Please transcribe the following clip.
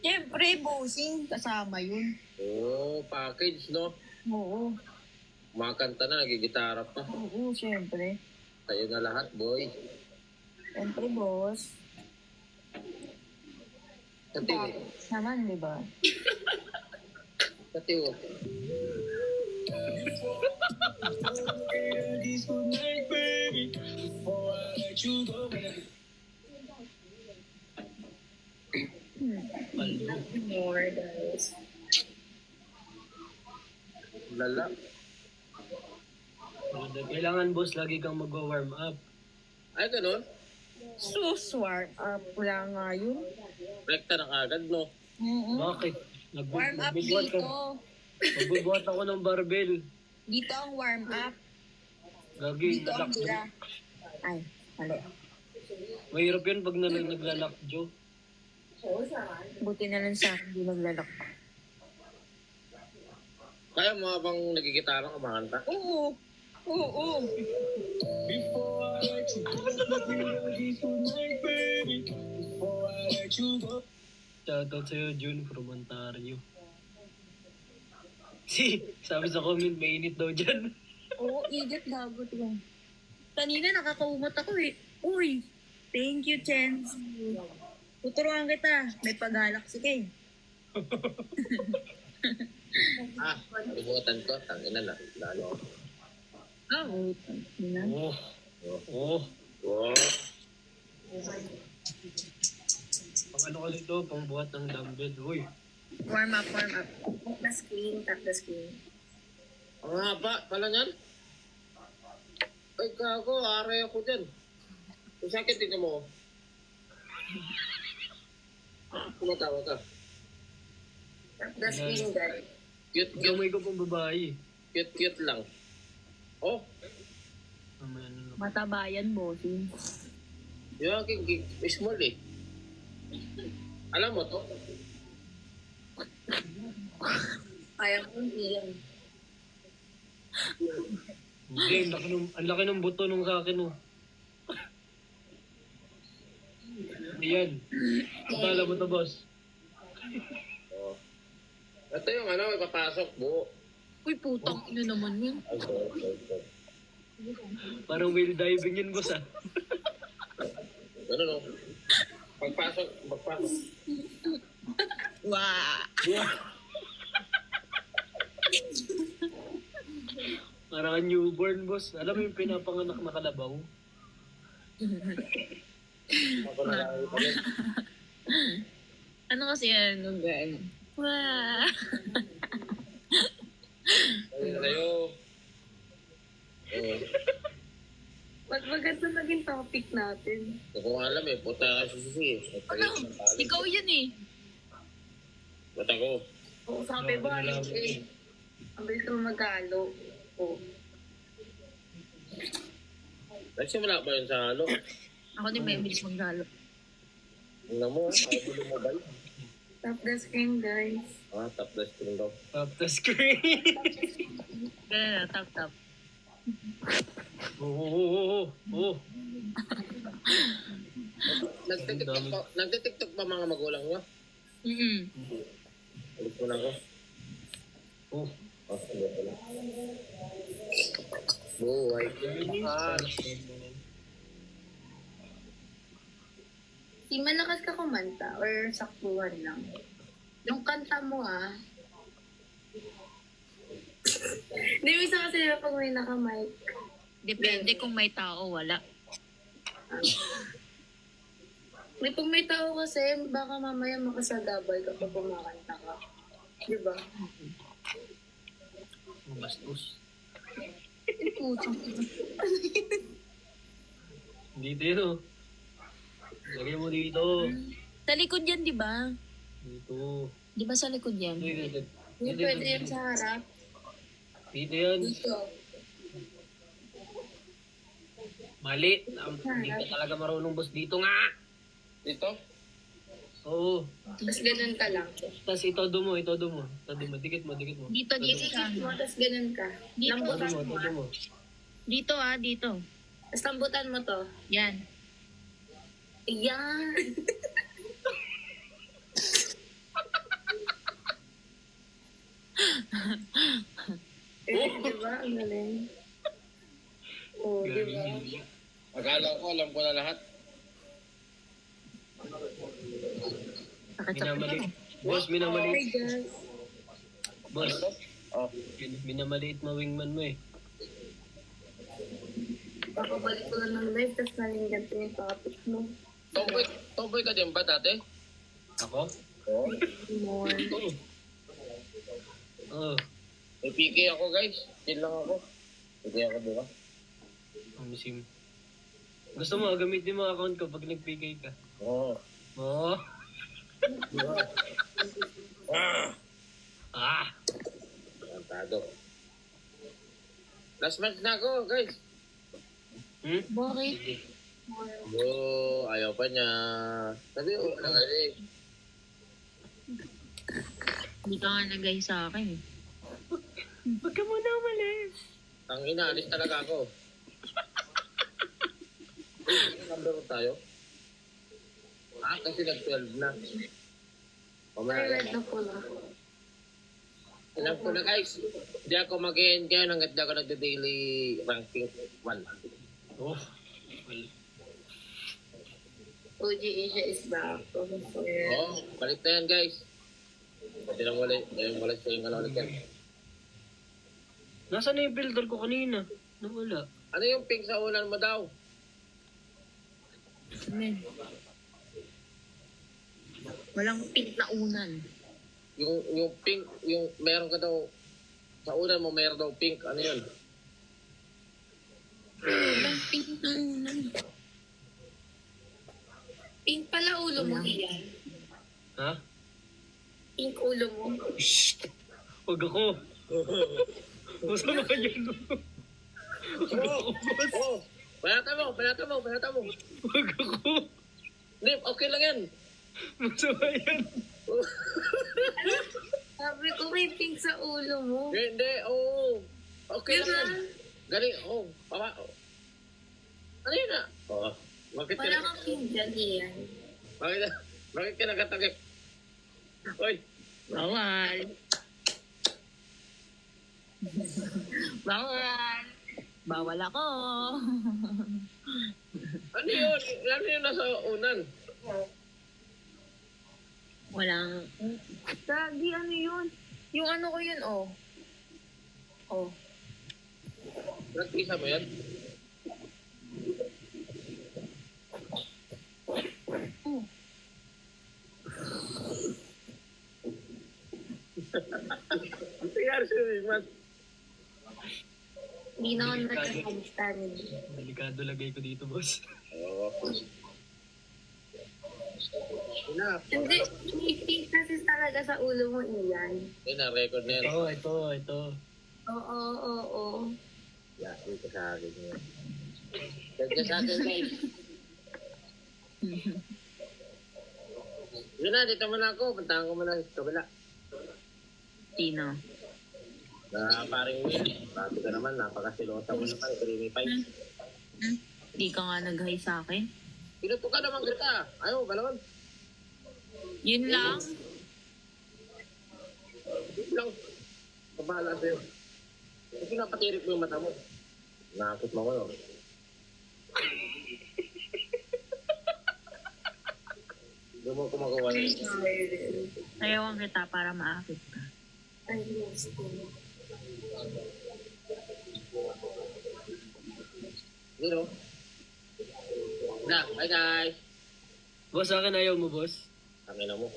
Siyempre, bossing. Kasama yun. Oo, package, no? Oo. Kumakanta na, nagigitara pa. Oo, siyempre. Sa'yo na lahat, boy. Siyempre, boss. Katiwo. Naman, di ba? Katiwo. More, guys. Lala. Kailangan boss, lagi kang mag-warm up. Ay, ganun. Suswar. Wala nga yun. Rekta na kagad, no? Bakit? Warm up Nagbubuhat dito. Magbubuhat ako ng barbell. Dito ang warm up. Gagi, Dito ang dira. Ay, mali. mahirap yun pag naglalakjo. Buti na lang sa akin, hindi naglalak. Kaya mo habang nagigitara ka makanta? Oo. Oo. Shoutout sa'yo, June, from Ontario. Sabi sa comment, mainit daw dyan. Oo, igat gagot lang. Kanina nakakaumot ako eh. Uy, thank you, Chens. Tuturuan kita. May pag-galaxy ka eh. Kalimutan ko. Tangina na. Lalo. Ah, wait. Oh. Oh. Wow. Pang ano kasi ito, pang buhat ng dumbbell. Uy. Warm up, warm up. Tap the screen, tap the screen. Ang haba pala niyan. Ay, kago. Aray ako dyan. Kung sakit, tingnan mo. Kumatawa ka. Tap the screen, guys. Cute Gamay ko pang babae. Cute lang. Oh, Mamaya na lang. Matabayan, bossing. yung aking small eh. Alam mo to? Kaya ko hindi yan. Hindi, ang laki ng buto nung sa akin, oh. Ayan. Patala mo to, boss. Oh. Ito yung ano, may papasok buo. Uy, putang ina naman yun. Ay, sorry. Parang whale diving yun, boss, ah. Ganun o. Magpasok. Wow. Parang newborn, boss. Alam mo yung pinapanganak na kalabaw? Ako na lang ito rin. Ano kasi yan, guys? Wow. Ayun kayo. Ba't maganda naging topic natin? Hindi ko alam eh. Puta ka sisi eh. Ano? Ikaw yun eh. Ba't ako? Oo, sabi ba? Eh, ang bilis mo magalo. Oo. Nagsimula ba yun sa ano? Ako din may bilis magalo. Tingnan mo. Ayaw mo ba yun? Tap the screen, guys. Tap the screen daw. Top the screen. Ganun na, tap. Oo. Nagtitiktok ba mga magulang nyo? Ulit mo lang ko. Oh. Sige pala. Buhay. Di malakas ka kumanta or saktuhan lang? Yung kanta mo Hindi, isa kasi pag may naka-mic. Depende kung may tao, wala. May pag may tao kasi, baka mamaya makasagabay kapag kumakanta ka. Di ba? Bastos. Putang. Dito yun, oh. Lagay mo dito. Sa likod yan, di ba? Dito. Di ba sa likod yan? Dito. Hindi pwede yan sa harap. Dito yan. Dito. Mali. Hindi ka talaga marunong, boss. Dito nga. Dito? Oo. Tapos ganun ka lang. Tapos itodo mo. Dikit mo. Dito Ikikik mo, tapos ganun ka. Dito. Lambutan Itodo mo. mo. Dito dito. Tapos lambutan mo to. Yan. Yan. Ang galing. Oh, di ba? Akala ko, alam ko na lahat. Sakit sa Minamali. puso. Boss, minamaliit. Hi, guys. Boss, Oh, minamaliit ma-wingman mo eh. Pakabalik ko lang ng live, tapos naging ganito yung topic mo. tomboy ka din ba dati? Ako? Oo. More. Oo. May PK ako guys. Chill lang ako. PK ako bukas. Ang misim. Gusto mo, gamitin mo account ko pag nag-PK ka. Oo. Oo. Ah! Kantado. Last match na ako guys. Bakit? Oo, ayaw pa niya. Sabi ko, wala nga eh. Hindi ka nga nagay sa akin. Huwag ka muna umalis. Ang inaalis talaga ako. Number 1 tayo. Kasi nag-12 na. Private na po na. Alam ko na guys, hindi ako mag-end ngayon hanggat di ako nagda-daily ranking 1. Oh. Well, OG Asia is back. Oo, balik na yan guys. Pati lang wala siya yung ano ulit yan. nasaan na yung builder ko kanina? Nawala. Ano yung pink sa ulan mo daw? Walang pink na unan. Yung pink, yung meron ka daw, sa ulan mo meron daw pink, ano yun? Walang pink na unan. Pink pala ulo mo, Ian. Ha? Pink ulo mo. Shh! Huwag ako. Masama ka yan. Oo, banata mo. Huwag ako. Hindi, okay lang yan. Masama yan. Sabi ko may pink sa ulo mo. Hindi, oo. Okay lang Diba? yan. Galing, oo. Ano yun ah? Oo. Bakit ka Wala kang pink dyan, Ian. bakit ka nagkatagip? Oy, Bawal. Bawal. Bawal ako. ano yun? Ano yun nasa unan? Walang... Gagi, ano yun? Yung ano ko yun, oh. Oh. Nag-isa mo yan? Ang nangyari sa'yo, Wingman? Hindi na ako nag-understand. Delikado lagay ko dito, boss. Oo. Ina, Hindi, may pink kasi talaga sa ulo mo, Ian. record na yan. Ito. Oo. Yakin ka sa akin yun. Tagka sa akin, guys. Yun na, dito muna ako. Puntahan ko muna sa kabila. Sino? Na paring Will. Sabi ka naman, napakasilosa mo naman. Creamy pie. Hindi ka nga nag-hi sa akin. Pinuto ka naman kita. Ayaw, ba naman? Yun lang. Yun lang. Kabahala sa'yo. Kasi napatirik mo yung mata mo. Nakakit mo ko, no? Hindi mo kumagawa na yun. Sayawan kita para maakit ka. Ay, yes. You know? Na, bye guys. Boss, sa akin ayaw mo, boss. Tangina mo.